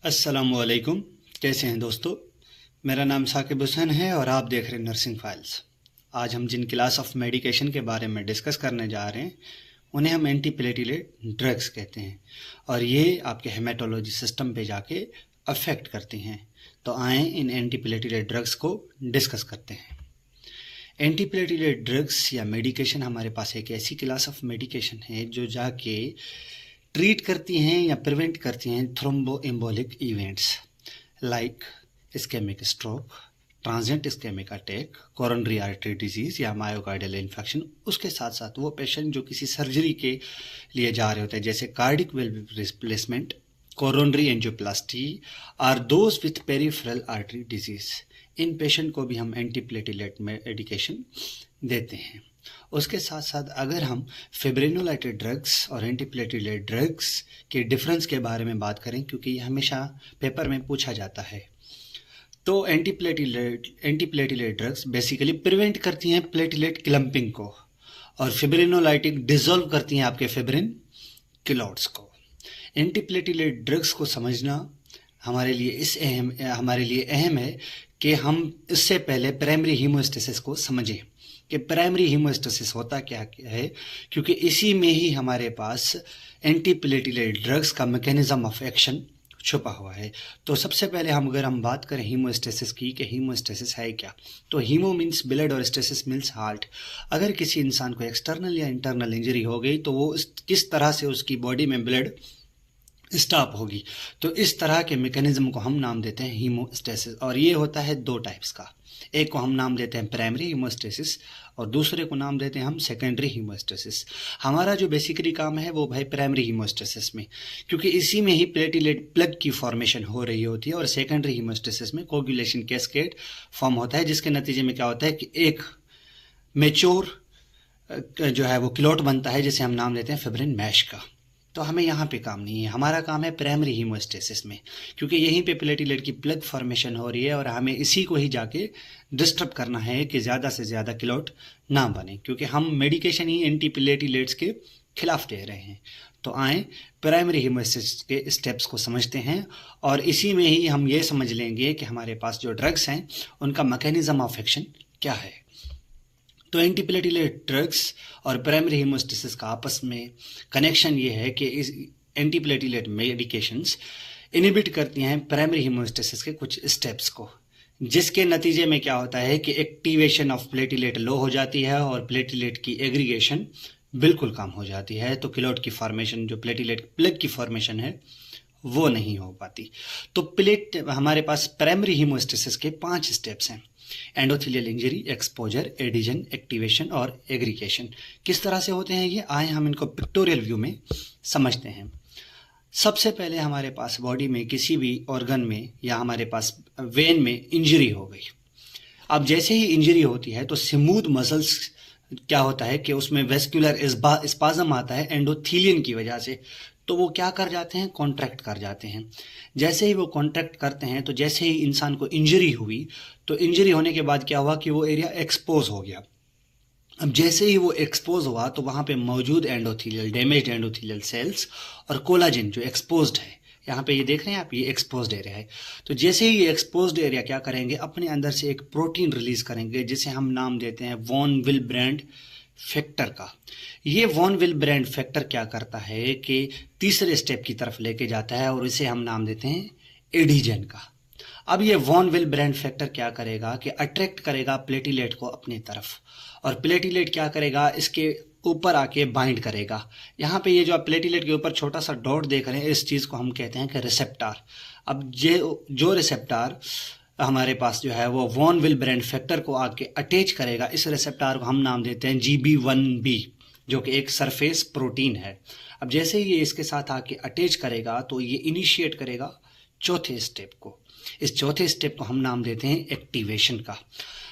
अस्सलामुअलैकुम। कैसे हैं दोस्तों? मेरा नाम साकिब हुसैन है और आप देख रहे हैं नर्सिंग फाइल्स। आज हम जिन क्लास ऑफ मेडिकेशन के बारे में डिस्कस करने जा रहे हैं उन्हें हम एंटीप्लेटिलेट ड्रग्स कहते हैं और ये आपके हेमेटोलॉजी सिस्टम पे जाके अफेक्ट करती हैं। तो आएँ इन एंटीप्लेटिलेट ड्रग्स को डिस्कस करते हैं। एंटीप्लेटिलेट ड्रग्स या मेडिकेशन हमारे पास एक ऐसी क्लास ऑफ मेडिकेशन है जो जाके ट्रीट करती हैं या प्रिवेंट करती हैं thromboembolic events like ischaemic stroke, transient ischaemic attack, coronary artery disease या मायोकार्डियल इन्फेक्शन। उसके साथ साथ वो पेशेंट जो किसी सर्जरी के लिए जा रहे होते हैं जैसे cardiac valve replacement, coronary angioplasty और those with peripheral artery disease, इन पेशेंट को भी हम एंटीप्लेटिलेट मेडिकेशन देते हैं। उसके साथ साथ अगर हम फिब्रिनोलाइटिक ड्रग्स और एंटीप्लेटिलेट ड्रग्स के डिफरेंस के बारे में बात करें, क्योंकि ये हमेशा पेपर में पूछा जाता है, तो एंटीप्लेटिलेट ड्रग्स बेसिकली प्रिवेंट करती हैं प्लेटिलेट क्लम्पिंग को और फिब्रिनोलाइटिक डिसॉल्व करती हैं आपके फिब्रिन क्लॉट्स को। एंटीप्लेटिलेट ड्रग्स को समझना हमारे लिए अहम है कि हम इससे पहले प्राइमरी हीमोस्टेसिस को समझें कि प्राइमरी हीमोस्टेसिस होता क्या है, क्योंकि इसी में ही हमारे पास एंटीप्लेटिलेट ड्रग्स का मैकेनिज्म ऑफ एक्शन छुपा हुआ है। तो सबसे पहले अगर हम बात करें हीमोस्टेसिस की कि हीमोस्टेसिस है क्या, तो हीमो मीन्स ब्लड और स्टेसिस मीन्स हार्ट। अगर किसी इंसान को एक्सटर्नल या इंटरनल इंजरी हो गई तो वो किस तरह से उसकी बॉडी में ब्लड स्टॉप होगी, तो इस तरह के मैकेनिज्म को हम नाम देते हैं हीमोस्टेसिस। और ये होता है दो टाइप्स का, एक को हम नाम देते हैं प्राइमरी हीमोस्टेसिस और दूसरे को नाम देते हैं हम सेकेंडरी हीमोस्टेसिस। हमारा जो बेसिकली काम है वो भाई प्राइमरी हीमोस्टेसिस में, क्योंकि इसी में ही प्लेटिलेट प्लग की फॉर्मेशन हो रही होती है, और सेकेंडरी हीमोस्टेसिस में कोगुलेशन कैस्केड फॉर्म होता है, जिसके नतीजे में क्या होता है कि एक मेच्योर जो है वो क्लॉट बनता है जिसे हम नाम लेते हैं फिब्रिन मैश का। तो हमें यहाँ पे काम नहीं है, हमारा काम है प्राइमरी हीमोस्टेसिस में, क्योंकि यहीं पे प्लेटिलेट की प्लग फॉर्मेशन हो रही है और हमें इसी को ही जाके डिस्टर्ब करना है कि ज़्यादा से ज़्यादा क्लॉट ना बने, क्योंकि हम मेडिकेशन ही एंटीप्लेटिलेट्स के खिलाफ दे रहे हैं। तो आए प्राइमरी हीमोस्टेसिस के स्टेप्स को समझते हैं और इसी में ही हम ये समझ लेंगे कि हमारे पास जो ड्रग्स हैं उनका मैकेनिज्म ऑफ एक्शन क्या है। तो एंटीप्लेटिलेट ड्रग्स और प्राइमरी हीमोस्टेसिस का आपस में कनेक्शन ये है कि इस एंटीप्लेटिलेट मेडिकेशंस इनहिबिट करती हैं प्राइमरी हीमोस्टेसिस के कुछ स्टेप्स को, जिसके नतीजे में क्या होता है कि एक्टिवेशन ऑफ प्लेटिलेट लो हो जाती है और प्लेटिलेट की एग्रीगेशन बिल्कुल कम हो जाती है। तो क्लॉट की फॉर्मेशन, जो प्लेटिलेट प्लग की फॉर्मेशन है, वो नहीं हो पाती। तो हमारे पास प्राइमरी हीमोस्टेसिस के 5 स्टेप्स हैं: endothelial injury, exposure, adhesion, activation और एग्रीगेशन। किस तरह से होते हैं ये, आए हम इनको पिक्टोरियल व्यू में समझते हैं। सबसे पहले हमारे पास बॉडी में किसी भी ऑर्गन में या हमारे पास वेन में इंजरी हो गई। अब जैसे ही इंजरी होती है तो स्मूथ मसल्स क्या होता है कि उसमें वेस्कुलर स्पाज्म आता है एंडोथेलियन की वजह से, तो वो क्या कर जाते हैं, कॉन्ट्रैक्ट कर जाते हैं। जैसे ही वो कॉन्ट्रैक्ट करते हैं तो जैसे ही इंसान को इंजरी हुई तो इंजरी होने के बाद क्या हुआ कि वो एरिया एक्सपोज हो गया। अब जैसे ही वो एक्सपोज हुआ तो वहाँ पे मौजूद एंडोथेलियल, डैमेज्ड एंडोथेलियल सेल्स और कोलाजिन जो एक्सपोज्ड है, यहाँ पे ये देख रहे हैं आप, ये एक्सपोज्ड एरिया है। तो जैसे ही ये एक्सपोज्ड एरिया क्या करेंगे, अपने अंदर से एक प्रोटीन रिलीज करेंगे जिसे हम नाम देते हैं वॉन विलब्रेंड फैक्टर का। ये वॉन विलब्रेंड फैक्टर क्या करता है कि तीसरे स्टेप की तरफ लेके जाता है और इसे हम नाम देते हैं एडिजन का। अब ये वॉन विलब्रेंड फैक्टर क्या करेगा कि अट्रैक्ट करेगा प्लेटिलेट को अपनी तरफ, और प्लेटिलेट क्या करेगा, इसके ऊपर आके बाइंड करेगा। यहाँ पे ये जो आप प्लेटिलेट के ऊपर छोटा सा डॉट देख रहे हैं, इस चीज़ को हम कहते हैं कि रिसेप्टार। अब जो रिसेप्टार हमारे पास जो है वो वॉन विलब्रेंड फैक्टर को आके अटैच करेगा, इस रिसेप्टार को हम नाम देते हैं GB1B, जो कि एक सरफेस प्रोटीन है। अब जैसे ही ये इसके साथ आके अटैच करेगा तो ये इनिशिएट करेगा चौथे स्टेप को। इस चौथे स्टेप को हम नाम देते हैं एक्टिवेशन का।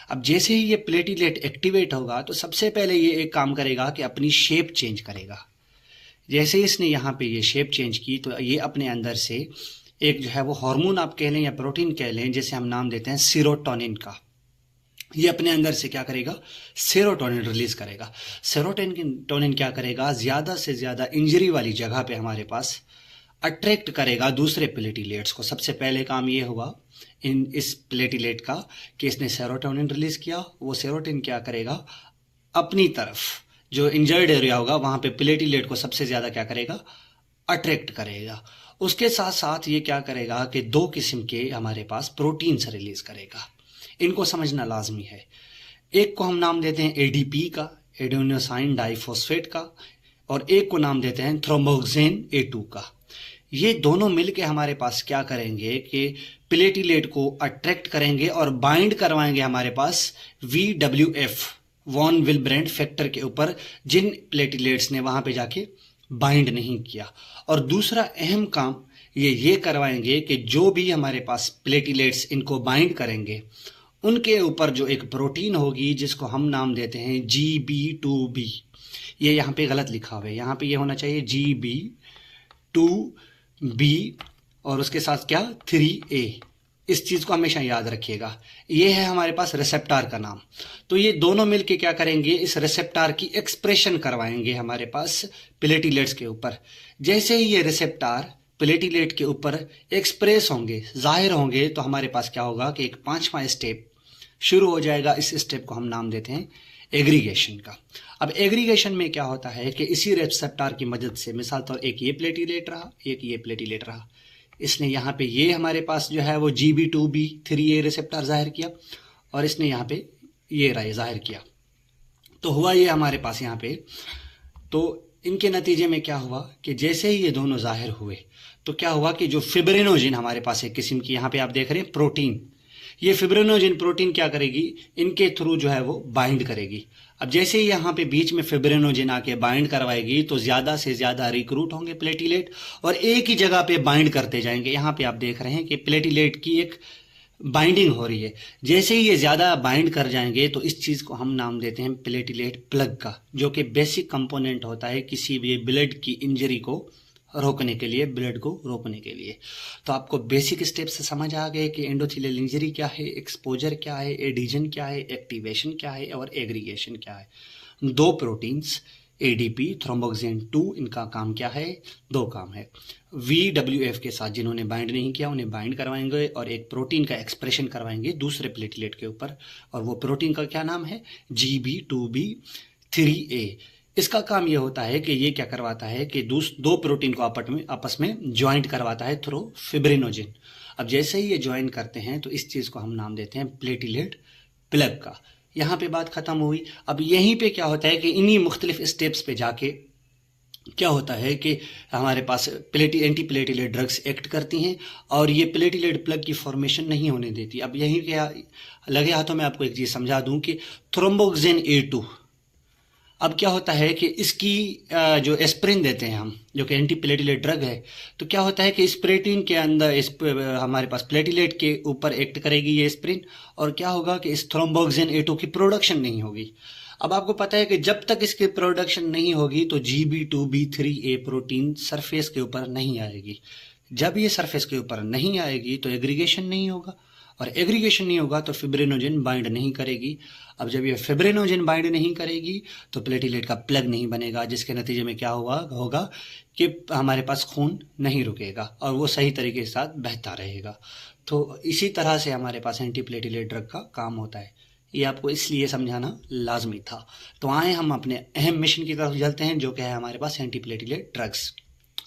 अब जैसे ही ये प्लेटिलेट एक्टिवेट होगा तो सबसे पहले ये एक काम करेगा कि अपनी शेप चेंज करेगा। जैसे ही इसने यहाँ पे ये शेप चेंज की तो ये अपने अंदर से एक जो है वो हार्मोन आप कह लें या प्रोटीन कह लें, जिसे हम नाम देते हैं सेरोटोनिन का। ये अपने अंदर से क्या करेगा, सेरोटोनिन रिलीज करेगा। सेरोटोनिन क्या करेगा, ज़्यादा से ज़्यादा इंजरी वाली जगह पे हमारे पास अट्रैक्ट करेगा दूसरे प्लेटिलेट्स को। सबसे पहले काम ये हुआ इस प्लेटिलेट का कि इसने सेरोटोनिन रिलीज किया। वो सेरोटोनिन क्या करेगा, अपनी तरफ जो इंजर्ड एरिया होगा वहां पे प्लेटिलेट को सबसे ज्यादा क्या करेगा, अट्रैक्ट करेगा। उसके साथ साथ ये क्या करेगा कि 2 किस्म के हमारे पास प्रोटीन्स रिलीज करेगा। इनको समझना लाजमी है। एक को हम नाम देते हैं एडीपी का, एडेनोसाइन डाइफॉस्फेट का, और एक को नाम देते हैं थ्रोम्बोक्सिन A2 का। ये दोनों मिलके हमारे पास क्या करेंगे कि प्लेटिलेट को अट्रैक्ट करेंगे और बाइंड करवाएंगे हमारे पास VWF वॉन विल्ब्रेंड फैक्टर के ऊपर, जिन प्लेटिलेट्स ने वहां पे जाके बाइंड नहीं किया। और दूसरा अहम काम ये करवाएंगे कि जो भी हमारे पास प्लेटिलेट्स इनको बाइंड करेंगे उनके ऊपर जो एक प्रोटीन होगी जिसको हम नाम देते हैं GB2B। ये यहाँ पे गलत लिखा हुआ है, यहाँ पे ये होना चाहिए GB2B और उसके साथ क्या 3A। इस चीज को हमेशा याद रखिएगा। ये है हमारे पास रिसेप्टार का नाम। तो ये दोनों मिलके क्या करेंगे, इस रिसेप्टार की एक्सप्रेशन करवाएंगे हमारे पास प्लेटिलेट्स के ऊपर। जैसे ही ये रिसेप्टार प्लेटिलेट के ऊपर एक्सप्रेस होंगे, जाहिर होंगे, तो हमारे पास क्या होगा कि एक 5वां स्टेप शुरू हो जाएगा। इस स्टेप को हम नाम देते हैं एग्रीगेशन का। अब एग्रीगेशन में क्या होता है कि इसी रिसेप्टार की मदद से, मिसाल तौर एक ये प्लेटिलेट रहा, एक ये प्लेटिलेट रहा, इसने यहाँ पे ये हमारे पास जो है वो GB2B 3A रिसेप्टर जाहिर किया और इसने यहाँ पे ये राय जाहिर किया। तो हुआ ये हमारे पास यहाँ पे, तो इनके नतीजे में क्या हुआ कि जैसे ही ये दोनों जाहिर हुए तो क्या हुआ कि जो फिब्रिनोजिन हमारे पास एक किस्म की यहाँ पे आप देख रहे हैं प्रोटीन, ये फिब्रिनोजिन प्रोटीन क्या करेगी, इनके थ्रू जो है वो बाइंड करेगी। अब जैसे ही यहाँ पे बीच में फिब्रिनोजिन आके बाइंड करवाएगी तो ज्यादा से ज्यादा रिक्रूट होंगे प्लेटिलेट और एक ही जगह पे बाइंड करते जाएंगे। यहाँ पे आप देख रहे हैं कि प्लेटिलेट की एक बाइंडिंग हो रही है। जैसे ही ये ज्यादा बाइंड कर जाएंगे तो इस चीज को हम नाम देते हैं प्लेटिलेट प्लग का, जो कि बेसिक कंपोनेंट होता है किसी भी ब्लड की इंजरी को रोकने के लिए, ब्लड को रोकने के लिए। तो आपको बेसिक स्टेप्स से समझ आ गए कि एंडोथेलियल इंजरी क्या है, एक्सपोजर क्या है, एडिजन क्या है, एक्टिवेशन क्या है और एग्रीगेशन क्या है। 2 प्रोटीन्स ADP, थ्रोम्बोक्सिन 2, इनका काम क्या है, 2 काम है। VWF के साथ जिन्होंने बाइंड नहीं किया उन्हें बाइंड करवाएंगे और एक प्रोटीन का एक्सप्रेशन करवाएंगे दूसरे प्लेटलेट के ऊपर, और वो प्रोटीन का क्या नाम है, GB2B 3A। इसका काम ये होता है कि ये क्या करवाता है कि 2 प्रोटीन को आपस में ज्वाइंट करवाता है थ्रू फिब्रिनोजिन। अब जैसे ही ये ज्वाइन करते हैं तो इस चीज को हम नाम देते हैं प्लेटिलेट प्लग का। यहाँ पे बात खत्म हुई। अब यहीं पे क्या होता है कि इन्हीं मुख्तलिफ स्टेप्स पे जाके क्या होता है कि हमारे पास एंटी प्लेटिलेट ड्रग्स एक्ट करती हैं और ये प्लेटिलेट प्लग की फॉर्मेशन नहीं होने देती। अब यहीं क्या लगे हाथों में आपको एक चीज समझा दूं कि थ्रोम्बोक्सिन A2, अब क्या होता है कि इसकी जो एस्प्रिन देते हैं हम, जो कि एंटी प्लेटिलेट ड्रग है, तो क्या होता है कि इस प्रोटीन के अंदर हमारे पास प्लेटिलेट के ऊपर एक्ट करेगी ये एस्प्रिन, और क्या होगा कि इस थ्रोम्बोक्सिन A2 की प्रोडक्शन नहीं होगी। अब आपको पता है कि जब तक इसकी प्रोडक्शन नहीं होगी तो GB2B 3A प्रोटीन सरफेस के ऊपर नहीं आएगी। जब ये सरफेस के ऊपर नहीं आएगी तो एग्रीगेशन नहीं होगा, और एग्रीगेशन नहीं होगा तो फिब्रिनोजिन बाइंड नहीं करेगी। अब जब ये फिब्रिनोजिन बाइंड नहीं करेगी तो प्लेटिलेट का प्लग नहीं बनेगा, जिसके नतीजे में क्या होगा कि हमारे पास खून नहीं रुकेगा और वो सही तरीके के साथ बहता रहेगा। तो इसी तरह से हमारे पास एंटी प्लेटिलेट ड्रग का काम होता है। ये आपको इसलिए समझाना लाजमी था। तो आए हम अपने अहम मिशन की तरफ चलते हैं, जो कि है हमारे पास एंटी प्लेटिलेट ड्रग्स।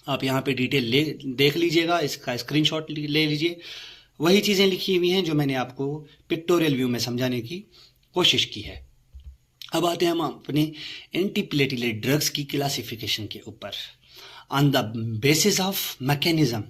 आप यहाँ पे डिटेल देख लीजिएगा, इसका स्क्रीनशॉट ले लीजिए। वही चीजें लिखी हुई हैं जो मैंने आपको पिक्टोरियल व्यू में समझाने की कोशिश की है। अब आते हैं हम अपने एंटी प्लेटिलेट ड्रग्स की क्लासिफिकेशन के ऊपर। On the basis of mechanism,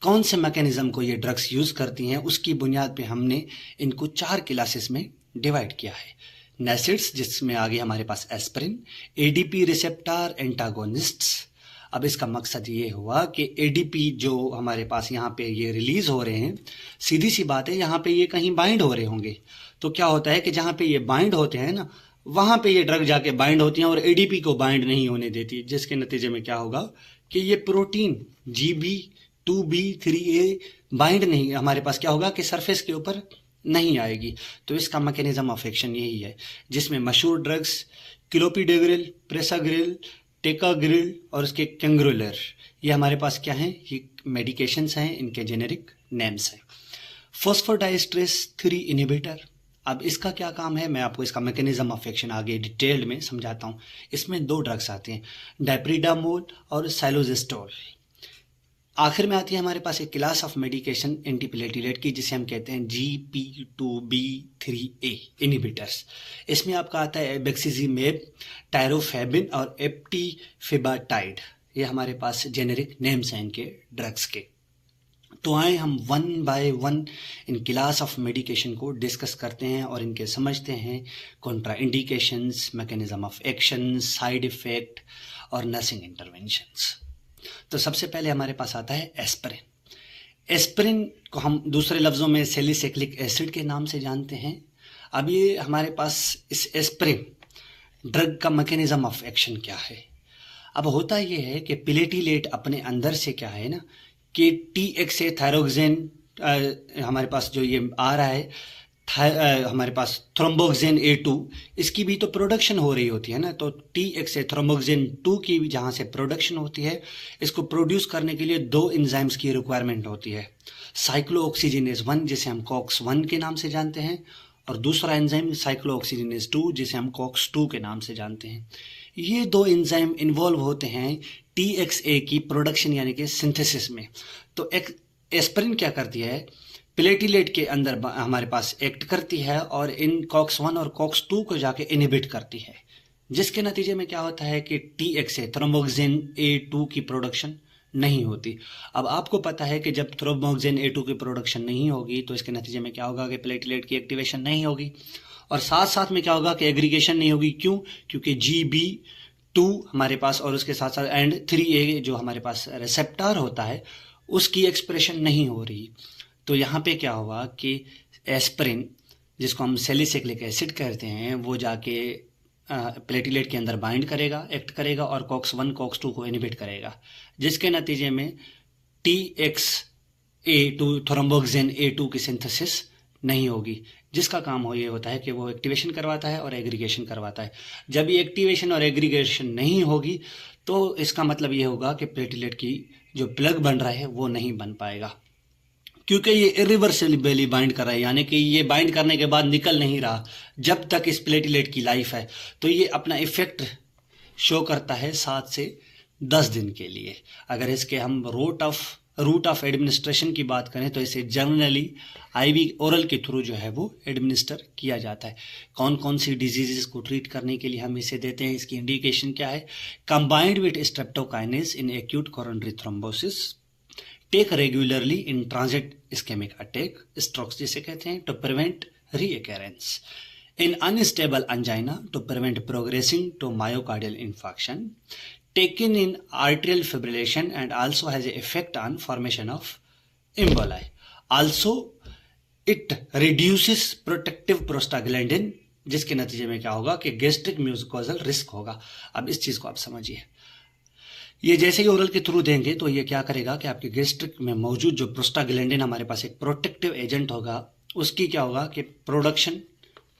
कौन से मैकेनिज्म को ये ड्रग्स यूज करती हैं, उसकी बुनियाद पे हमने इनको 4 क्लासेस में डिवाइड किया है। नेसिड्स, जिसमें आगे हमारे पास एस्पिरिन, ADP रिसेप्टर एंटागोनिस्ट्स। अब इसका मकसद ये हुआ कि ADP जो हमारे पास यहाँ पे ये रिलीज हो रहे हैं, सीधी सी बात है यहाँ पे ये कहीं बाइंड हो रहे होंगे। तो क्या होता है कि जहाँ पे ये बाइंड होते हैं ना, वहां पे ये ड्रग जाके बाइंड होती हैं और ADP को बाइंड नहीं होने देती, जिसके नतीजे में क्या होगा कि ये प्रोटीन GB2B 3A बाइंड नहीं, हमारे पास क्या होगा कि सरफेस के ऊपर नहीं आएगी। तो इसका मैकेनिज्म ऑफ एक्शन यही है, जिसमें मशहूर ड्रग्स क्लोपिडेग्रिल, प्रेसाग्रिल, टेकाग्रिल और उसके कैंग्रोलर, ये हमारे पास क्या है, ये मेडिकेशंस हैं, इनके जेनेरिक नेम्स हैं। फॉस्फोडाइस्ट्रेस 3 इनहिबिटर, अब इसका क्या काम है, मैं आपको इसका मैकेनिज्म ऑफ एक्शन आगे डिटेल्ड में समझाता हूँ। इसमें 2 ड्रग्स आते हैं, डाइप्रिडामोल और साइलोजेस्टोल। आखिर में आती है हमारे पास एक क्लास ऑफ मेडिकेशन एंटीप्लेटिलेट की, जिसे हम कहते हैं GP2B3A इनहिबिटर्स। इसमें आपका आता है बेक्सिजिमेब, टायरोफेबिन और एप्टीफिबाटाइड। ये हमारे पास जेनेरिक नेम्स हैं इनके ड्रग्स के। तो आए हम one by one in class of medication को डिस्कस करते हैं और इनके समझते हैं Contra indications, mechanism of action, side effect और नर्सिंग इंटरवेंशंस। तो सबसे पहले हमारे पास आता है एस्पिरिन। एस्पिरिन को हम दूसरे लफ्ज़ों में सैलिसिलिक एसिड के नाम से जानते हैं। अब ये हमारे पास इस एस्पिरिन ड्रग का मैकेनिज्म ऑफ एक्शन क्या है। अब होता ये है कि प्लेटिलेट अपने अंदर से क्या है ना कि TXA थायरोक्सिन, हमारे पास जो ये आ रहा है हमारे पास थ्रोम्बोक्सिन A2, इसकी भी तो प्रोडक्शन हो रही होती है ना। तो TXA थ्रोम्बोक्सिन 2 की भी जहाँ से प्रोडक्शन होती है, इसको प्रोड्यूस करने के लिए 2 एंजाइम्स की रिक्वायरमेंट होती है, साइक्लोऑक्सीजिनेज 1 जिसे हम COX-1 के नाम से जानते हैं, और दूसरा एंजाइम साइक्लोऑक्सीजिनेज 2 जिसे हम COX-2 के नाम से जानते हैं। ये 2 एंजाइम इन्वॉल्व होते हैं TXA की प्रोडक्शन यानी कि सिंथेसिस में। तो एक एस्पिरिन क्या करती है, प्लेटिलेट के अंदर हमारे पास एक्ट करती है और इन COX-1 और COX-2 को जाके इनहिबिट करती है, जिसके नतीजे में क्या होता है कि TXA थ्रोम्बोक्सिन A2 की प्रोडक्शन नहीं होती। अब आपको पता है कि जब थ्रोम्बोक्सिन A2 की प्रोडक्शन नहीं होगी तो इसके नतीजे में क्या होगा कि प्लेटिलेट की एक्टिवेशन नहीं होगी, और साथ साथ में क्या होगा कि एग्रीगेशन नहीं होगी। क्यों? क्योंकि GB2 हमारे पास और उसके साथ साथ एंड 3A जो हमारे पास रिसेप्टर होता है उसकी एक्सप्रेशन नहीं हो रही। तो यहाँ पे क्या हुआ कि एस्पिरिन, जिसको हम सैलिसिलिक एसिड कहते हैं, वो जाके प्लेटिलेट के अंदर बाइंड करेगा, एक्ट करेगा और COX-1 COX-2 को इनहिबिट करेगा, जिसके नतीजे में TXA2 थ्रोम्बोक्सिन A2 की सिंथेसिस नहीं होगी, जिसका काम हो ये होता है कि वो एक्टिवेशन करवाता है और एग्रीगेशन करवाता है। जब ये एक्टिवेशन और एग्रीगेशन नहीं होगी तो इसका मतलब ये होगा कि प्लेटिलेट की जो प्लग बन रहा है वो नहीं बन पाएगा, क्योंकि ये इरिवर्सिबली बाइंड कर रहा है, यानी कि ये बाइंड करने के बाद निकल नहीं रहा जब तक इस प्लेटिलेट की लाइफ है। तो ये अपना इफेक्ट शो करता है 7 से 10 दिन के लिए। अगर इसके हम रूट ऑफ एडमिनिस्ट्रेशन की बात करें तो इसे जनरली IV ओरल के थ्रू जो है वो एडमिनिस्टर किया जाता है। कौन कौन सी डिजीजेस को ट्रीट करने के लिए हम इसे देते हैं, इसकी इंडिकेशन क्या है, combined with streptokinase in acute coronary thrombosis, take regularly in transit ischaemic attack, strokes जिसे कहते हैं, to prevent recurrence, in unstable angina to prevent progressing to myocardial infarction, taken in arterial fibrillation and also has an effect on formation of emboli. Also it reduces protective prostaglandin, जिसके नतीजे में क्या होगा कि gastric mucosal risk होगा। अब इस चीज को आप समझिए, ये जैसे ही ओरल के थ्रू देंगे तो ये क्या करेगा कि आपके गैस्ट्रिक में मौजूद जो प्रोस्टाग्लैंडिन हमारे पास एक प्रोटेक्टिव एजेंट होगा, उसकी क्या होगा कि प्रोडक्शन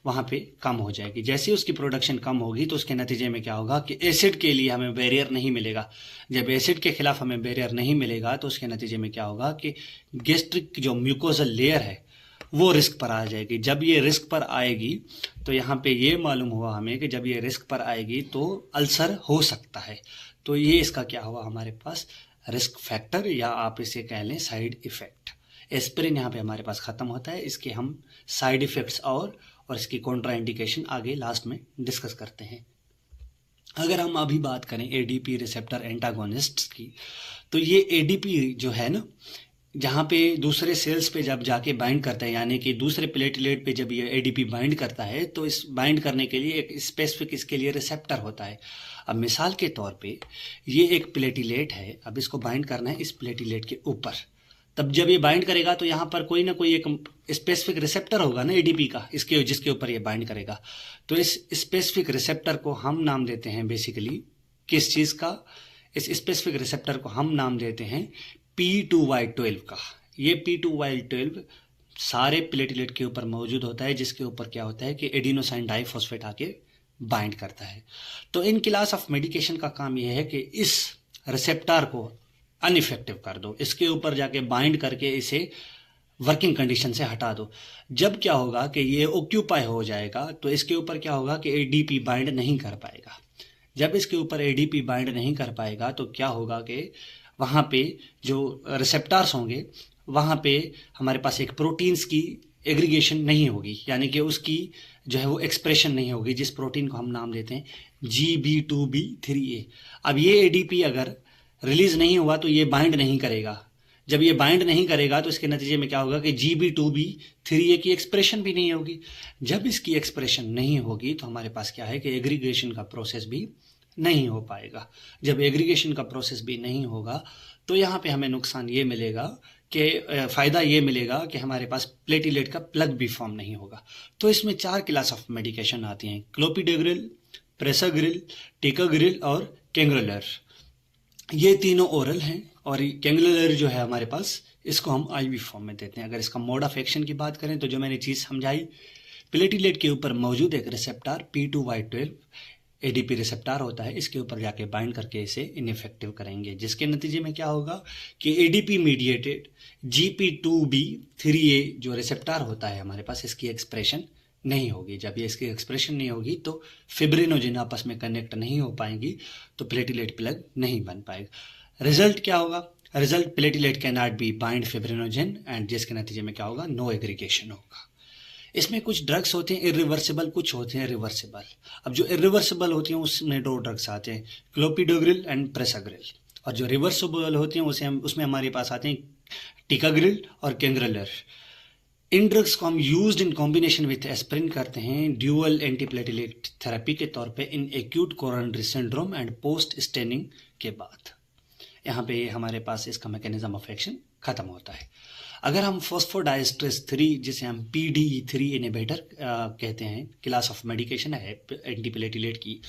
वहाँ पे कम हो जाएगी। जैसे ही उसकी प्रोडक्शन कम होगी तो उसके नतीजे में क्या होगा कि एसिड के लिए हमें बैरियर नहीं मिलेगा। जब एसिड के खिलाफ हमें बैरियर नहीं मिलेगा तो उसके नतीजे में क्या होगा कि गैस्ट्रिक जो म्यूकोजल लेयर है वो रिस्क पर आ जाएगी। जब ये रिस्क पर आएगी तो यहाँ पे ये मालूम हुआ हमें कि जब ये रिस्क पर आएगी तो अल्सर हो सकता है। तो ये इसका क्या हुआ हमारे पास रिस्क फैक्टर, या आप इसे कह लें साइड इफेक्ट। एस्पिरिन यहाँ पे हमारे पास खत्म होता है, इसके हम साइड इफेक्ट्स और इसकी कॉन्ट्रा इंडिकेशन आगे लास्ट में डिस्कस करते हैं। अगर हम अभी बात करें ADP रिसेप्टर एंटागोनिस्ट्स की, तो ये ADP जो है ना, जहाँ पे दूसरे सेल्स पे जब जाके बाइंड करता है, यानी कि दूसरे प्लेटलेट पे जब ये ADP बाइंड करता है तो इस बाइंड करने के लिए एक स्पेसिफिक इसके लिए रिसेप्टर होता है। अब मिसाल के तौर पे ये एक प्लेटलेट है, अब इसको बाइंड करना है इस प्लेटलेट के ऊपर। तब जब ये बाइंड करेगा तो यहाँ पर कोई ना कोई एक स्पेसिफिक रिसेप्टर होगा ना ADP का, इसके जिसके ऊपर ये बाइंड करेगा। तो इस स्पेसिफिक रिसेप्टर को हम नाम देते हैं बेसिकली किस चीज़ का, इस स्पेसिफिक रिसेप्टर को हम नाम देते हैं P2Y12 का। ये P2Y12 सारे प्लेटलेट के ऊपर मौजूद होता है, जिसके ऊपर क्या होता है कि एडिनोसाइन डाइफॉस्फेट आके बाइंड करता है। तो इन क्लास ऑफ मेडिकेशन का काम यह है कि इस रिसेप्टर को अनइफेक्टिव कर दो, इसके ऊपर जाके बाइंड करके इसे वर्किंग कंडीशन से हटा दो। जब क्या होगा कि ये ऑक्यूपाई हो जाएगा तो इसके ऊपर क्या होगा कि एडीपी बाइंड नहीं कर पाएगा। जब इसके ऊपर एडीपी बाइंड नहीं कर पाएगा तो क्या होगा कि वहाँ पे जो रिसेप्टार्स होंगे वहाँ पे हमारे पास एक प्रोटीन्स की एग्रीगेशन नहीं होगी, यानी कि उसकी जो है वो एक्सप्रेशन नहीं होगी, जिस प्रोटीन को हम नाम देते हैं GB2B3A। अब ये एडीपी अगर रिलीज नहीं हुआ तो ये बाइंड नहीं करेगा। जब ये बाइंड नहीं करेगा तो इसके नतीजे में क्या होगा कि GB2B3A की एक्सप्रेशन भी नहीं होगी। जब इसकी एक्सप्रेशन नहीं होगी तो हमारे पास क्या है कि एग्रीगेशन का प्रोसेस भी नहीं हो पाएगा। जब एग्रीगेशन का प्रोसेस भी नहीं होगा तो यहाँ पे हमें नुकसान ये मिलेगा कि फ़ायदा ये मिलेगा कि हमारे पास प्लेटिलेट का प्लग भी फॉर्म नहीं होगा। तो इसमें 4 क्लास ऑफ मेडिकेशन आती हैं, क्लोपिडेग्रिल, प्रेसाग्रिल, टिकाग्रिल और कैंग्रेलर। ये तीनों ओरल हैं और कैंग्रेलर जो है हमारे पास, इसको हम आईवी फॉर्म में देते हैं। अगर इसका मोड ऑफ एक्शन की बात करें तो जो मैंने चीज़ समझाई, प्लेटिलेट के ऊपर मौजूद एक रिसेप्टार P2Y12 एडीपी रिसेप्टार होता है, इसके ऊपर जाके बाइंड करके इसे इनइफेक्टिव करेंगे, जिसके नतीजे में क्या होगा कि एडीपी मीडिएटेड GP2B3A जो रिसेप्टार होता है हमारे पास, इसकी एक्सप्रेशन नहीं होगी। जब ये इसकी एक्सप्रेशन नहीं होगी तो फिब्रिनोजेन आपस में कनेक्ट नहीं हो पाएंगी, तो प्लेटिलेट प्लग नहीं बन पाएगा। रिजल्ट क्या होगा? Result platelet can not be bind fibrinogen and जिसके नतीजे में क्या होगा, नो एग्रीगेशन होगा। इसमें कुछ ड्रग्स होते हैं इरिवर्सिबल, कुछ होते हैं रिवर्सिबल। अब जो इरिवर्सिबल होती हैं उसमें 2 ड्रग्स आते हैं, क्लोपिडोग्रिल एंड प्रेसाग्रिल। और जो रिवर्सिबल होती हैं उसमें हमारे पास आते हैं टिकाग्रिल और कैंग्रेलर। इन ड्रग्स को हम used in combination with aspirin करते हैं ड्यूअल एंटीप्लेटिलेट थेरेपी के तौर पे इन acute coronary syndrome and post staining के बाद। यहाँ पे हमारे पास इसका मैकेनिज्म ऑफ एक्शन खत्म होता है। अगर हम फॉस्फोडाइस्ट्रेस 3 जिसे हम PDE3 इनहिबिटर कहते हैं, क्लास ऑफ मेडिकेशन है एंटीप्लेटिलेट की,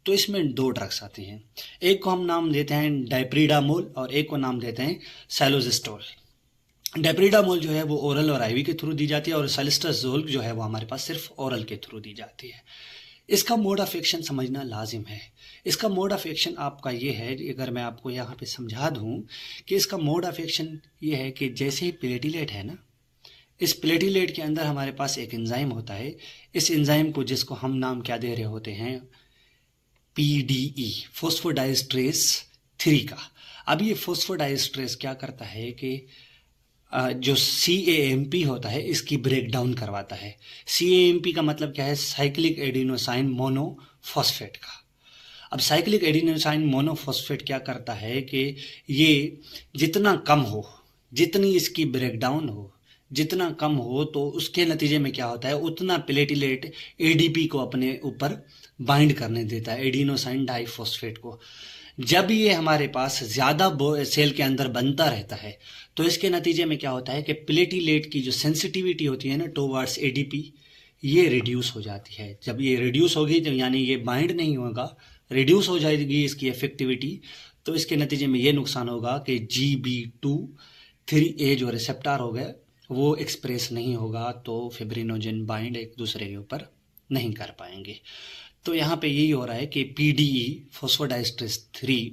तो इसमें 2 ड्रग्स आते हैं। एक को हम नाम देते हैं डाइप्रिडामोल और एक को नाम देते हैं सैलोजिस्टोल। डाइप्रिडामोल जो है वो ओरल और आईवी के थ्रू दी जाती है और सैलिस्ट्राजोल जो है वो हमारे पास सिर्फ ओरल के थ्रू दी जाती है। इसका मोड ऑफ एक्शन समझना लाजिम है। इसका मोड ऑफ एक्शन आपका ये है, अगर मैं आपको यहाँ पे समझा दूँ कि इसका मोड ऑफ एक्शन ये है कि जैसे ही प्लेटिलेट है ना, इस प्लेटिलेट के अंदर हमारे पास एक एंजाइम होता है। इस एंजाइम को, जिसको हम नाम क्या दे रहे होते हैं, PDE, फॉस्फोडाइस्ट्रेस 3 का। अब ये फॉस्फोडाइस्ट्रेस क्या करता है कि जो CAMP होता है इसकी ब्रेक डाउन करवाता है। CAMP का मतलब क्या है? साइक्लिक एडिनोसाइन मोनोफॉस्फेट का। अब साइक्लिक एडिनोसाइन मोनोफॉस्फेट क्या करता है कि ये जितना कम हो, जितनी इसकी ब्रेक डाउन हो, जितना कम हो, तो उसके नतीजे में क्या होता है, उतना प्लेटिलेट ADP को अपने ऊपर बाइंड करने देता है, एडिनोसाइन डाइफॉस्फेट को। जब ये हमारे पास ज़्यादा सेल के अंदर बनता रहता है तो इसके नतीजे में क्या होता है कि प्लेटिलेट की जो सेंसिटिविटी होती है ना टुवर्ड्स ADP, ये रिड्यूस हो जाती है। जब ये रिड्यूस होगी तो यानी ये बाइंड नहीं होगा, रिड्यूस हो जाएगी इसकी इफेक्टिविटी, तो इसके नतीजे में ये नुकसान होगा कि GB2/3A जो रिसेप्टार हो गया वो एक्सप्रेस नहीं होगा, तो फिब्रिनोजेन बाइंड एक दूसरे के ऊपर नहीं कर पाएंगे। तो यहाँ पे यही हो रहा है कि PDE फॉस्फोडाइस्ट्रेस 3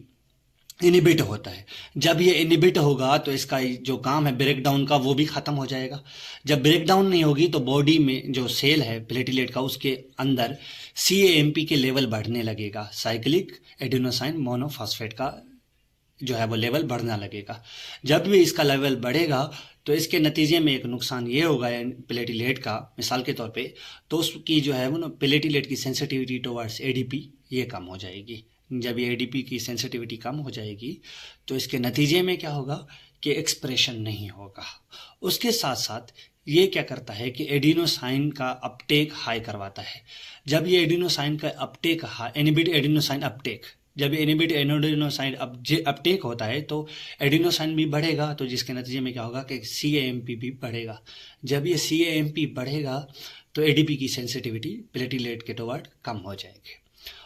इनिबिट होता है। जब ये इनिबिट होगा तो इसका जो काम है ब्रेक डाउन का वो भी ख़त्म हो जाएगा। जब ब्रेक डाउन नहीं होगी तो बॉडी में जो सेल है प्लेटिलेट का उसके अंदर CAMP के लेवल बढ़ने लगेगा, साइक्लिक एडिनोसाइन मोनोफॉस्फेट का जो है वो लेवल बढ़ना लगेगा। जब भी इसका लेवल बढ़ेगा तो इसके नतीजे में एक नुकसान ये होगा प्लेटिलेट का, मिसाल के तौर पे, तो उसकी जो है वो ना प्लेटिलेट की सेंसिटिविटी टुवर्ड्स ADP ये कम हो जाएगी। जब ये ADP की सेंसिटिविटी कम हो जाएगी तो इसके नतीजे में क्या होगा कि एक्सप्रेशन नहीं होगा। उसके साथ साथ ये क्या करता है कि एडिनोसाइन का अपटेक हाई करवाता है। जब ये एडिनोसाइन का अपटेक इनहिबिट एडिनोसाइन अपटेक, जब इनहिबिट एडिनोसाइन अपटेक होता है तो एडिनोसाइन भी बढ़ेगा, तो जिसके नतीजे में क्या होगा कि CAMP भी बढ़ेगा। जब ये CAMP बढ़ेगा तो ADP की सेंसिटिविटी प्लेटिलेट के टुवर्ड कम हो जाएगी।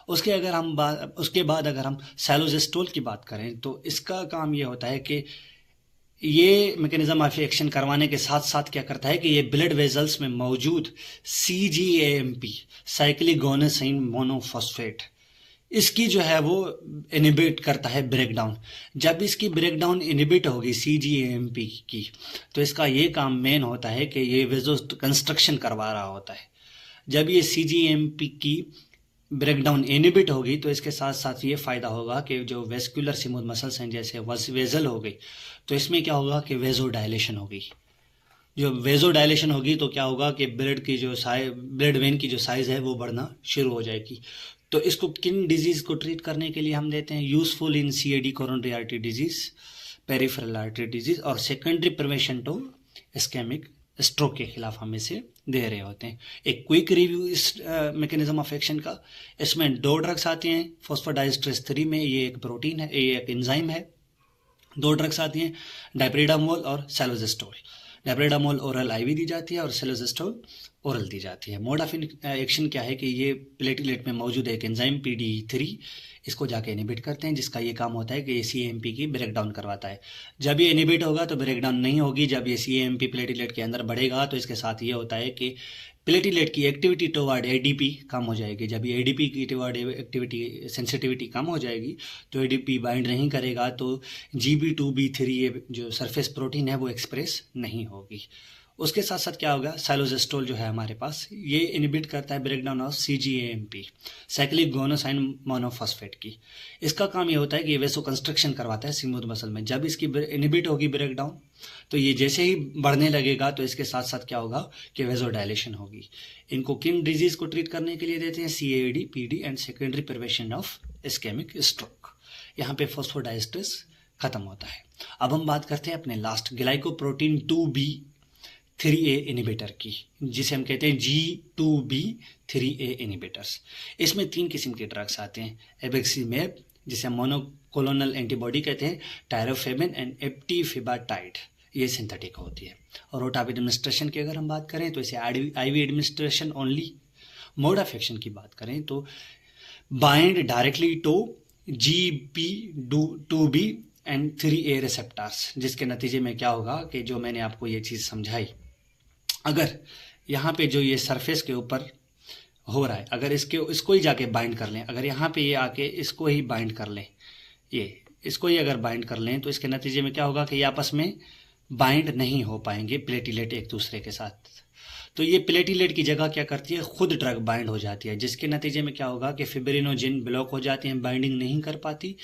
उसके बाद अगर हम सैलोजिस्टोल की बात करें तो इसका काम ये होता है कि ये मैकेनिज्म ऑफ एक्शन करवाने के साथ साथ क्या करता है कि ये ब्लड वेजल्स में मौजूद CGAMP साइक्लिक गोनेसाइन मोनोफॉस्फेट इसकी जो है वो इनिबिट करता है ब्रेकडाउन। जब इसकी ब्रेकडाउन इनिबिट होगी CGAMP की, तो इसका ये काम मेन होता है कि ये वेजो कंस्ट्रक्शन करवा रहा होता है। जब ये CGAMP की ब्रेकडाउन इनिबिट होगी तो इसके साथ साथ ये फ़ायदा होगा कि जो वेस्कुलर स्मूथ मसल्स हैं जैसे वेजल हो गई, तो इसमें क्या होगा कि वेजो डायलेशन होगी। जो वेजो डायलेशन होगी तो क्या होगा कि ब्लड वेन की जो साइज़ है वो बढ़ना शुरू हो जाएगी। तो इसको किन डिजीज़ को ट्रीट करने के लिए हम देते हैं? Useful in CAD coronary artery disease, peripheral artery disease और secondary prevention to ischemic stroke के खिलाफ हम इसे दे रहे होते हैं। एक क्विक रिव्यू इस मैकेनिज्म ऑफ एक्शन का, इसमें 2 ड्रग्स आती हैं फॉस्फोडाइस्ट्रेस 3 में, ये एक प्रोटीन है, ये एक एंजाइम है। 2 ड्रग्स आती हैं डाइप्रिडामोल और सेलोजेस्टोल। डाइप्रिडामोल ओरल IV दी जाती है और सेलोजेस्टोल ओरल दी जाती है। मोड ऑफ एक्शन क्या है कि ये प्लेटलेट में मौजूद एक एंजाइम PDE3 इसको जाके इनिबिट करते हैं, जिसका ये काम होता है कि ये CAMP की ब्रेकडाउन करवाता है। जब ये इनिबिट होगा तो ब्रेकडाउन नहीं होगी। जब ये CAMP प्लेटलेट के अंदर बढ़ेगा तो इसके साथ ये होता है कि प्लेटलेट की एक्टिविटी टुवर्ड ADP कम हो जाएगी। जब ये ADP की टुवर्ड एक्टिविटी सेंसिटिविटी कम हो जाएगी तो ADP बाइंड नहीं करेगा, तो GB2B3 ये जो सरफेस प्रोटीन है वो एक्सप्रेस नहीं होगी। उसके साथ साथ क्या होगा, साइलोजेस्टोल जो है हमारे पास, ये इनिबिट करता है breakdown of CGAMP, cyclic guanosine monophosphate की। इसका काम ये होता है कि ये वेसो कंस्ट्रक्शन करवाता है स्मूथ मसल में। जब इसकी इनिबिट होगी ब्रेकडाउन, तो ये जैसे ही बढ़ने लगेगा तो इसके साथ साथ क्या होगा कि वेजो डायलेशन होगी। इनको किन डिजीज को ट्रीट करने के लिए देते हैं? CAD, PD and secondary prevention of ischaemic stroke. यहाँ पे फॉस्फोडाइस्ट्रेस खत्म होता है। अब हम बात करते हैं अपने लास्ट ग्लाइकोप्रोटीन 2B3A इनिबिटर की, जिसे हम कहते हैं G2B3A इनिबिटर्स। इसमें 3 किस्म के ड्रग्स आते हैं, एबेक्सिमेब जिसे मोनोक्लोनल एंटीबॉडी कहते हैं, टायरोफेबिन एंड एप्टीफिबाटाइड, ये सिंथेटिक होती है। और रोट ऑफ एडमिनिस्ट्रेशन की अगर हम बात करें तो इसे IV administration only. Mode of action की बात करें तो bind directly to GP2B and 3A receptors, जिसके नतीजे में क्या होगा कि जो मैंने आपको ये चीज़ समझाई, अगर यहाँ पे जो ये सरफेस के ऊपर हो रहा है, अगर इसको ही जाके बाइंड कर लें, अगर यहाँ पे ये आके इसको ही बाइंड कर लें, ये इसको ही अगर बाइंड कर लें, तो इसके नतीजे में क्या होगा कि ये आपस में बाइंड नहीं हो पाएंगे प्लेटिलेट एक दूसरे के साथ। तो ये प्लेटिलेट की जगह क्या करती है, खुद ड्रग बाइंड हो जाती है, जिसके नतीजे में क्या होगा कि फिब्रिनोजिन ब्लॉक हो जाती हैं, बाइंडिंग नहीं कर पाती।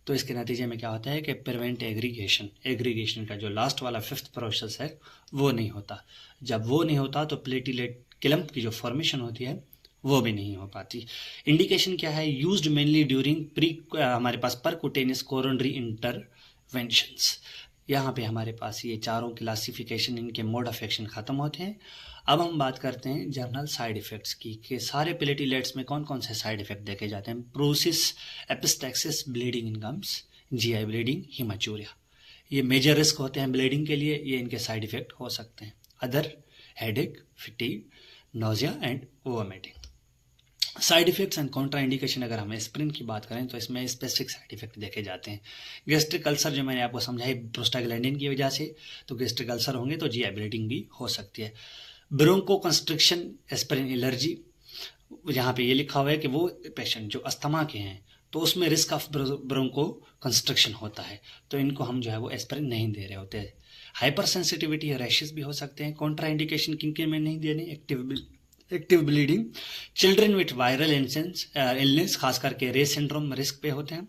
तो इसके नतीजे में क्या होता है कि प्रिवेंट एग्रीगेशन का जो लास्ट वाला 5th प्रोसेस है वो नहीं होता। जब वो नहीं होता तो प्लेटिलेट क्लम्प की जो फॉर्मेशन होती है वो भी नहीं हो पाती। इंडिकेशन क्या है? यूज्ड मेनली ड्यूरिंग हमारे पास परकुटेनियस कोरोनरी इंटरवेंशंस। यहाँ पे हमारे पास ये चारों क्लासिफिकेशन, इनके मोड ऑफ एक्शन खत्म होते हैं। अब हम बात करते हैं जर्नल साइड इफ़ेक्ट्स की, कि सारे प्लेटिलेट्स में कौन कौन से साइड इफ़ेक्ट देखे जाते हैं। प्रोसिस, epistaxis, bleeding in gums, GI bleeding, haematuria, ये मेजर रिस्क होते हैं ब्लीडिंग के लिए, ये इनके साइड इफ़ेक्ट हो सकते हैं। Other headache, fatigue, nausea and vomiting. Side effects and Contra indication, अगर हम एस्प्रिन की बात करें तो इसमें स्पेसिफिक साइड इफेक्ट देखे जाते हैं। गैस्ट्रिक अल्सर जो मैंने आपको समझाई प्रोस्टाग्लैंडिन की वजह से, तो गैस्ट्रिक अल्सर होंगे तो GI ब्लीडिंग भी हो सकती है। ब्रोंको कंस्ट्रिक्शन, एस्प्रिन एलर्जी, यहाँ पे ये लिखा हुआ है कि वो पेशेंट जो अस्थमा के हैं तो उसमें रिस्क ऑफ ब्रोंको कंस्ट्रिक्शन होता है, तो इनको हम जो है वो एस्प्रिन नहीं दे रहे होते। हाइपर सेंसिटिविटी या रैशेस भी हो सकते हैं। कॉन्ट्रा इंडिकेशन किन किन में नहीं देने? Active bleeding, children with viral illness, खास करके रे सिंड्रोम रिस्क पे होते हैं।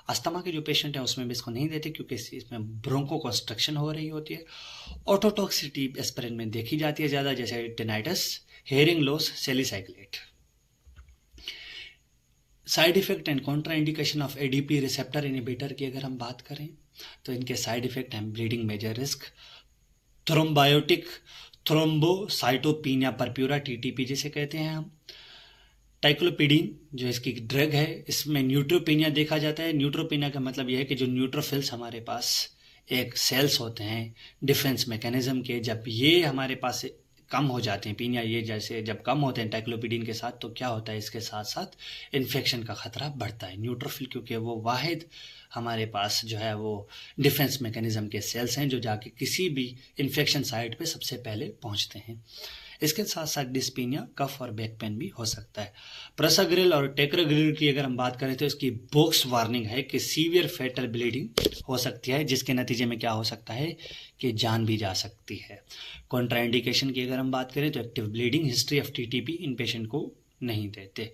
अस्थमा के जो पेशेंट हैं उसमें भी इसको नहीं देते क्योंकि इसमें ब्रोंको कंस्ट्रक्शन हो रही होती है। ऑटोटॉक्सिसिटी एस्पिरिन में देखी जाती है ज़्यादा, जैसे tinnitus, hearing loss, salicylate. Side effect and contraindication of ADP receptor inhibitor की अगर हम बात करें तो इनके साइड इफेक्ट हैं bleeding, major risk, thrombotic thrombocytopenia purpura, TTP जिसे कहते हैं हम, टाइक्लोपिडीन जो इसकी ड्रग है, इसमें न्यूट्रोपिनिया देखा जाता है। न्यूट्रोपिनिया का मतलब यह है कि जो न्यूट्रोफिल्स हमारे पास एक सेल्स होते हैं डिफेंस मैकेनिज्म के, जब ये हमारे पास कम हो जाते हैं, पीनिया ये जैसे जब कम होते हैं टाइक्लोपिडीन के साथ, तो क्या होता है, इसके साथ साथ इन्फेक्शन का खतरा बढ़ता है। न्यूट्रोफिल क्योंकि वो वाहिद हमारे पास जो है वो डिफेंस मैकेनिज्म के सेल्स हैं जो जाके किसी भी इन्फेक्शन साइट पे सबसे पहले पहुंचते हैं। इसके साथ साथ डिस्पीनिया, कफ और बैक पेन भी हो सकता है। प्रसाग्रिल और टेक्राग्रिल की अगर हम बात करें तो इसकी बॉक्स वार्निंग है कि सीवियर फेटल ब्लीडिंग हो सकती है, जिसके नतीजे में क्या हो सकता है कि जान भी जा सकती है। कॉन्ट्राइंडिकेशन की अगर हम बात करें तो active bleeding, history of TTP in patient को नहीं देते।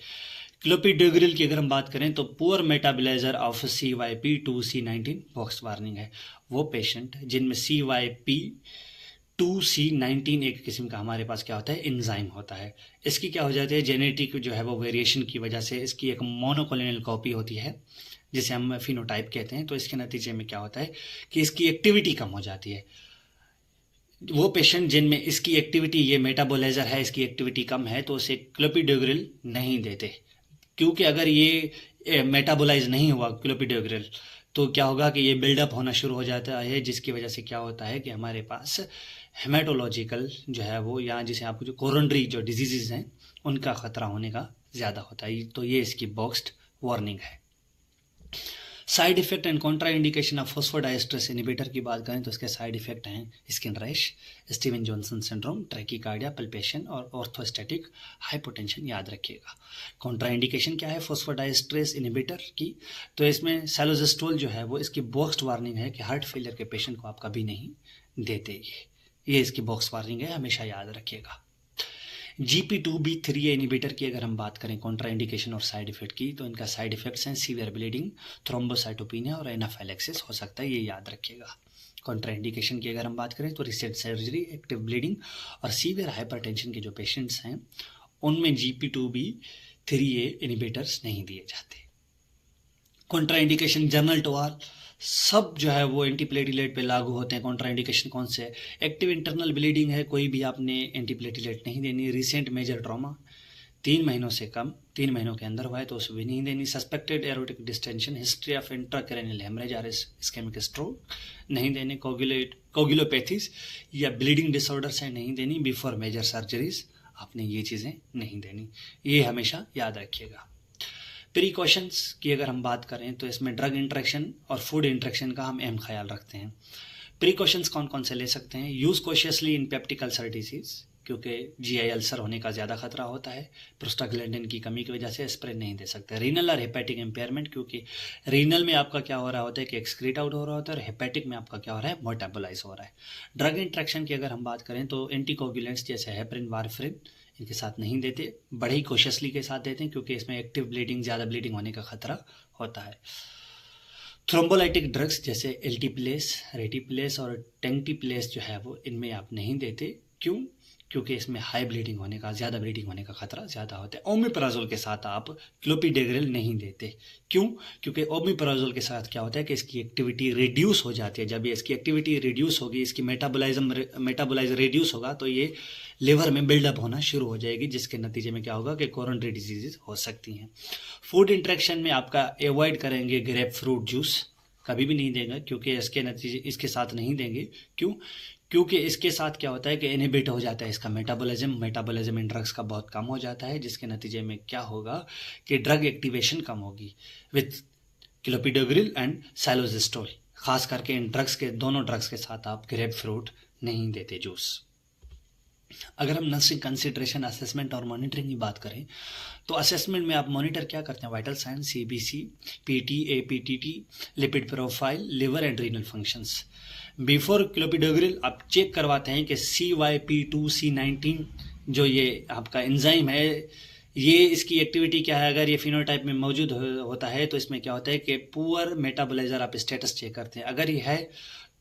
क्लोपिडोग्रिल की अगर हम बात करें तो poor metaboliser of CYP2C19 box warning है। वो पेशेंट जिनमें CYP2C19 एक किस्म का हमारे पास क्या होता है, एंजाइम होता है। इसकी क्या हो जाती है, जेनेटिक जो है वो वेरिएशन की वजह से इसकी एक मोनोक्लोनल कॉपी होती है जिसे हम फिनोटाइप कहते हैं। तो इसके नतीजे में क्या होता है कि इसकी एक्टिविटी कम हो जाती है। वो पेशेंट जिनमें इसकी एक्टिविटी, ये मेटाबोलाइजर है, इसकी एक्टिविटी कम है, तो उसे क्लोपिडोग्रिल नहीं देते, क्योंकि अगर ये मेटाबोलाइज नहीं हुआ क्लोपिडोग्रिल तो क्या होगा कि ये बिल्डअप होना शुरू हो जाता है, जिसकी वजह से क्या होता है कि हमारे पास हेमाटोलॉजिकल जो है वो, या जिसे आपको जो कोरोनरी जो डिजीजेज हैं उनका खतरा होने का ज़्यादा होता है। तो ये इसकी बॉक्स्ड वार्निंग है। Side effect and contraindication of phosphodiesterase inhibitor की बात करें तो इसके साइड इफेक्ट हैं skin rash, Steven Johnson syndrome, tachycardia, palpitation और ऑर्थोस्टैटिक हाइपोटेंशन याद रखिएगा। कॉन्ट्रा इंडिकेशन क्या है फॉस्फोडाइएस्ट्रेस इनहिबिटर की, तो इसमें सैलोजेस्ट्रोल जो है वो इसकी बॉक्स्ड वार्निंग है कि हार्ट फेलियर के पेशेंट को आप कभी नहीं देते। ये इसकी बॉक्स वार्निंग है, हमेशा याद रखिएगा। GP2B3A इनहिबिटर की अगर हम बात करें कॉन्ट्रा इंडिकेशन और साइड इफेक्ट की, तो इनका साइड इफेक्ट्स हैं सीवियर ब्लीडिंग, थ्रोम्बोसाइटोपिनिया और एनाफाइलेक्सिस हो सकता है, ये याद रखिएगा। कॉन्ट्रा इंडिकेशन की अगर हम बात करें तो रिसेंट सर्जरी, एक्टिव ब्लीडिंग और सीवियर हाइपरटेंशन के जो पेशेंट्स हैं उनमें GP2B3A इनहिबिटर्स नहीं दिए जाते। Contraindication general to all सब जो है वो एंटीप्लेटिलेट पे लागू होते हैं। कॉन्ट्रा इंडिकेशन कौन से है, एक्टिव इंटरनल ब्लीडिंग है, कोई भी आपने एंटीप्लेटिलेट नहीं देनी। रिसेंट मेजर ट्रॉमा 3 महीनों से कम, 3 महीनों के अंदर हुआ है तो उसे भी नहीं देनी। Suspected aortic distension, history of intracranial haemorrhage और इस्केमिक स्ट्रोक नहीं देने। कोगुलोपैथीज या ब्लीडिंग डिसऑर्डर्स है नहीं देनी। बिफोर मेजर सर्जरीज आपने ये चीज़ें नहीं देनी, ये हमेशा याद रखिएगा। प्रिकॉशंस की अगर हम बात करें तो इसमें ड्रग इंट्रैक्शन और फूड इंट्रैक्शन का हम अहम ख्याल रखते हैं। प्रिकॉशंस कौन कौन से ले सकते हैं, यूज़ कॉशियसली इन पेप्टिक अल्सर डिजीज, क्योंकि GI अल्सर होने का ज़्यादा खतरा होता है। प्रोस्टाग्लैंडिन की कमी की वजह से स्प्रे नहीं दे सकते। रीनल और हेपेटिक इम्पेयरमेंट, क्योंकि रीनल में आपका क्या हो रहा होता है कि एक्सक्रीट आउट हो रहा होता है और हेपेटिक में आपका क्या हो रहा है, मेटाबोलाइज हो रहा है। ड्रग इंट्रैक्शन की अगर हम बात करें तो एंटीकोगुलेंट्स जैसे हेपरिन, वारफरिन इनके साथ नहीं देते, बड़े ही कॉशियसली के साथ देते हैं, क्योंकि इसमें एक्टिव ब्लीडिंग, ज़्यादा ब्लीडिंग होने का खतरा होता है। थ्रोम्बोलाइटिक ड्रग्स जैसे एल्टीप्लेस, रेटिप्लेस और टेंटिप्लेस जो है वो इनमें आप नहीं देते। क्यों, क्योंकि इसमें हाई ब्लीडिंग होने का, ज़्यादा ब्लीडिंग होने का खतरा ज़्यादा होता है। ओमिप्राजोल के साथ आप क्लोपिडोग्रिल नहीं देते। क्यों, क्योंकि ओमिप्राजोल के साथ क्या होता है कि इसकी एक्टिविटी रिड्यूस हो जाती है। जब ये इसकी एक्टिविटी रिड्यूस होगी, इसकी मेटाबोलाइज रिड्यूस होगा तो ये लिवर में बिल्डअप होना शुरू हो जाएगी, जिसके नतीजे में क्या होगा कि कोरोनरी डिजीजेज हो सकती हैं। फूड इंट्रैक्शन में आपका अवॉइड करेंगे ग्रेप फ्रूट जूस, कभी भी नहीं देंगे, क्योंकि इसके नतीजे इसके साथ नहीं देंगे। क्यों, क्योंकि इसके साथ क्या होता है कि इनहिबिट हो जाता है इसका मेटाबॉलिज्म इन ड्रग्स का बहुत कम हो जाता है, जिसके नतीजे में क्या होगा कि ड्रग एक्टिवेशन कम होगी विथ क्लोपिडोग्रिल एंड सैलोजेस्ट्रोल। खास करके इन ड्रग्स के, दोनों ड्रग्स के साथ आप ग्रेप फ्रूट नहीं देते जूस। अगर हम नर्सिंग कंसिडरेशन, असेसमेंट और मॉनिटरिंग की बात करें तो असेसमेंट में आप मॉनिटर क्या करते हैं, vital sign, CBC, PT, APTT, lipid profile, liver and renal functions. Before clopidogrel आप चेक करवाते हैं कि CYP2C19 जो ये आपका एंजाइम है, ये इसकी एक्टिविटी क्या है। अगर ये फिनोटाइप में मौजूद होता है तो इसमें क्या होता है कि पुअर मेटाबोलाइजर आप स्टेटस चेक करते हैं। अगर ये है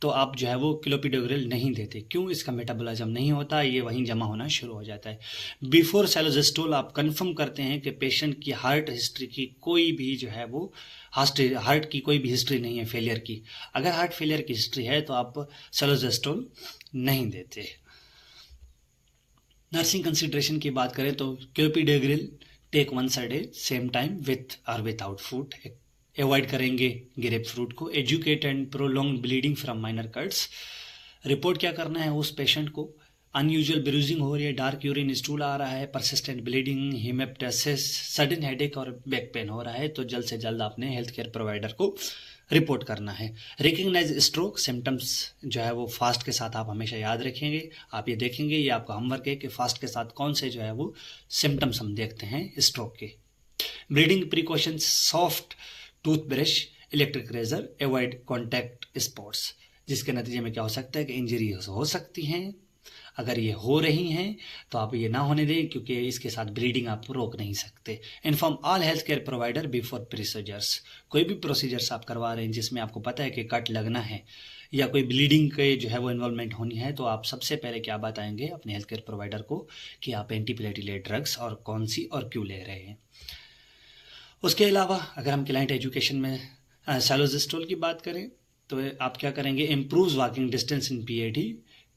तो आप जो है वो क्लोपिडोग्रिल नहीं देते। क्यों, इसका मेटाबोलिज्म नहीं होता, ये वहीं जमा होना शुरू हो जाता है। बिफोर सैलोजेस्ट्रोल आप कंफर्म करते हैं कि पेशेंट की हार्ट हिस्ट्री की कोई भी जो है वो हार्ट की कोई भी हिस्ट्री नहीं है फेलियर की। अगर हार्ट फेलियर की हिस्ट्री है तो आप सैलोजेस्ट्रोल नहीं देते। नर्सिंग कंसिडरेशन की बात करें तो clopidogrel take once a day, same time with or without food. Avoid करेंगे ग्रेप फ्रूट को। Educate and prolong bleeding from minor cuts, report क्या करना है उस पेशेंट को। अनयूजुअल ब्रूजिंग हो रही है, डार्क यूरिन स्टूल आ रहा है, परसिस्टेंट ब्लीडिंग, हेमेप्टाइसिस, सडन हेडेक और बैक पेन हो रहा है तो जल्द से जल्द आपने हेल्थ केयर प्रोवाइडर को रिपोर्ट करना है। रिकग्नाइज स्ट्रोक सिम्टम्स जो है वो फास्ट के साथ आप हमेशा याद रखेंगे। आप ये देखेंगे, ये आपका होमवर्क है कि फास्ट के साथ कौन से जो है वो सिम्टम्स हम देखते हैं स्ट्रोक के। Bleeding precautions, soft toothbrush, electric razor, avoid contact sports, जिसके नतीजे में क्या हो सकता है कि इंजरी हो सकती हैं। अगर ये हो रही हैं तो आप ये ना होने दें, क्योंकि इसके साथ ब्लीडिंग आप रोक नहीं सकते। Inform all health care provider before procedures, कोई भी प्रोसीजर्स आप करवा रहे हैं जिसमें आपको पता है कि कट लगना है या कोई ब्लीडिंग के जो है वो इन्वॉल्वमेंट होनी है, तो आप सबसे पहले क्या बताएंगे अपने हेल्थ केयर प्रोवाइडर को कि आप एंटीप्लेटिलेट ड्रग्स और कौन सी और क्यों ले रहे हैं। उसके अलावा अगर हम क्लाइंट एजुकेशन में सैलोजिस्टोल की बात करें तो आप क्या करेंगे, improves walking distance in PAD,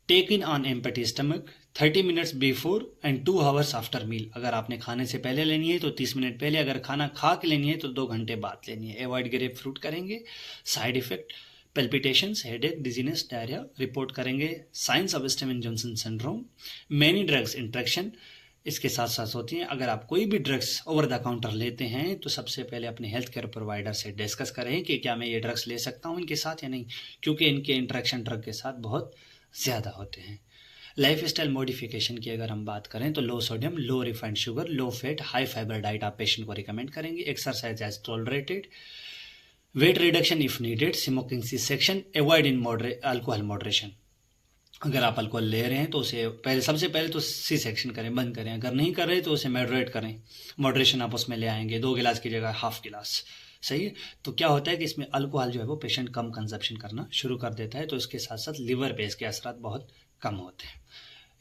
take on empty stomach 30 minutes before and 2 hours after meal. अगर आपने खाने से पहले लेनी है तो 30 मिनट पहले, अगर खाना खा के लेनी है तो 2 घंटे बाद लेनी है। अवॉइड ग्रेप फ्रूट करेंगे। Side effect palpitations, headache, dizziness, diarrhoea report करेंगे। Signs of Steven Johnson syndrome, many drugs interaction इसके साथ साथ होती हैं। अगर आप कोई भी ड्रग्स ओवर द काउंटर लेते हैं तो सबसे पहले अपने हेल्थ केयर प्रोवाइडर से डिस्कस करें कि क्या मैं ये ड्रग्स ले सकता हूँ इनके साथ या नहीं, क्योंकि इनके इंट्रैक्शन ड्रग के साथ बहुत ज़्यादा होते हैं। लाइफ स्टाइल मॉडिफिकेशन की अगर हम बात करें तो low sodium, low refined sugar, low fat, high fibre diet आप पेशेंट को रिकमेंड करेंगे। Exercise as tolerated, weight reduction if needed, smoking cessation, avoid in alcohol moderation. अगर आप अल्कोहल ले रहे हैं तो उसे सबसे पहले तो सी सेक्शन करें, बंद करें। अगर नहीं कर रहे तो उसे मॉडरेट करें। मॉडरेशन आप उसमें ले आएंगे, 2 गिलास की जगह हाफ गिलास, सही है। तो क्या होता है कि इसमें अल्कोहल जो है वो पेशेंट कम कंजप्शन करना शुरू कर देता है, तो इसके साथ साथ लिवर पे इसके असरात बहुत कम होते हैं।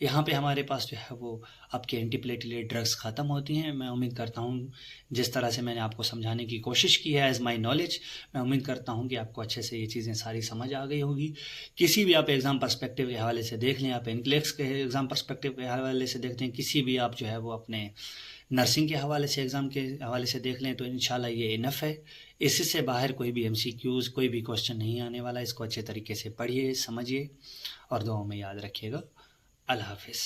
यहाँ पे हमारे पास जो है वो आपके एंटीप्लेटिलेट ड्रग्स ख़त्म होती हैं। मैं उम्मीद करता हूँ जिस तरह से मैंने आपको समझाने की कोशिश की है एज माई नॉलेज, मैं उम्मीद करता हूँ कि आपको अच्छे से ये चीज़ें सारी समझ आ गई होगी। किसी भी आप एग्ज़ाम पर्सपेक्टिव के हवाले से देख लें, आप इनक्लेक्स के एग्ज़ाम पर्सपेक्टिव के हवाले से देखते हैं, किसी भी आप जो है वो अपने नर्सिंग के हवाले से एग्ज़ाम के हवाले से देख लें, तो इंशाल्लाह ये इनफ है। इससे बाहर कोई भी MCQs, कोई भी क्वेश्चन नहीं आने वाला। इसको अच्छे तरीके से पढ़िए, समझिए और दुआओं में याद रखिएगा। अल्लाह हाफिज़।